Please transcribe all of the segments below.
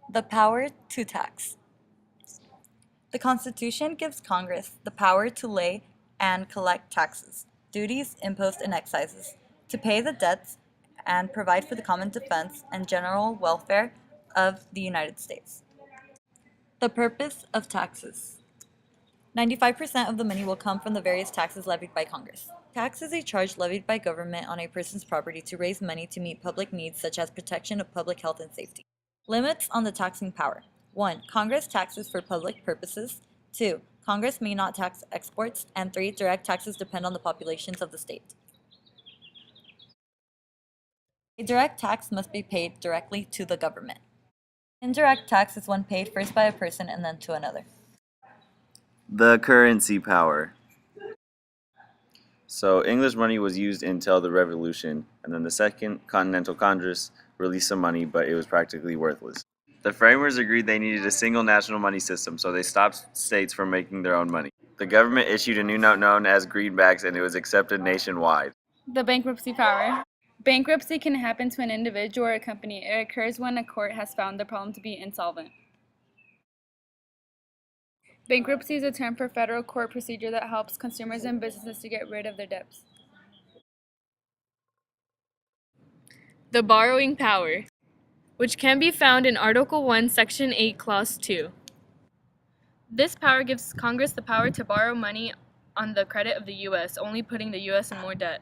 The power to tax. The Constitution gives Congress the power to lay and collect taxes, duties, imposts, and excises, to pay the debts and provide for the common defense and general welfare of the United States. The purpose of taxes. 95% of the money will come from the various taxes levied by Congress. Tax is a charge levied by government on a person's property to raise money to meet public needs such as protection of public health and safety. Limits on the taxing power. 1. Congress taxes for public purposes. 2. Congress may not tax exports. And 3. Direct taxes depend on the populations of the state. A direct tax must be paid directly to the government. Indirect tax is one paid first by a person and then to another. The currency power. So English money was used until the Revolution, and then the Second Continental Congress released some money, but it was practically worthless. The framers agreed they needed a single national money system, so they stopped states from making their own money. The government issued a new note known as greenbacks, and it was accepted nationwide. The bankruptcy power. Bankruptcy can happen to an individual or a company. It occurs when a court has found the problem to be insolvent. Bankruptcy is a term for federal court procedure that helps consumers and businesses to get rid of their debts. The borrowing power, which can be found in Article 1, Section 8, Clause 2. This power gives Congress the power to borrow money on the credit of the U.S., only putting the U.S. in more debt.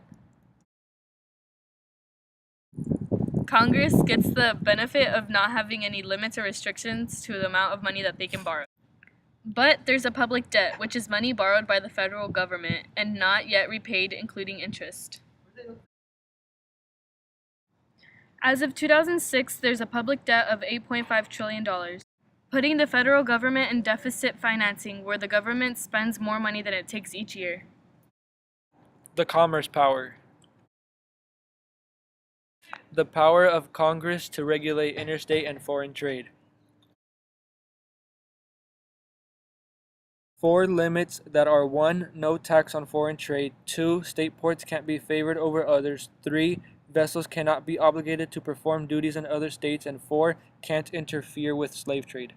Congress gets the benefit of not having any limits or restrictions to the amount of money that they can borrow. But there's a public debt, which is money borrowed by the federal government and not yet repaid, including interest. As of 2006, there's a public debt of $8.5 trillion, putting the federal government in deficit financing, where the government spends more money than it takes each year. The commerce power. The power of Congress to regulate interstate and foreign trade. 4 limits that are 1. No tax on foreign trade. 2. State ports can't be favored over others. 3. Vessels cannot be obligated to perform duties in other states. And 4. Can't interfere with slave trade.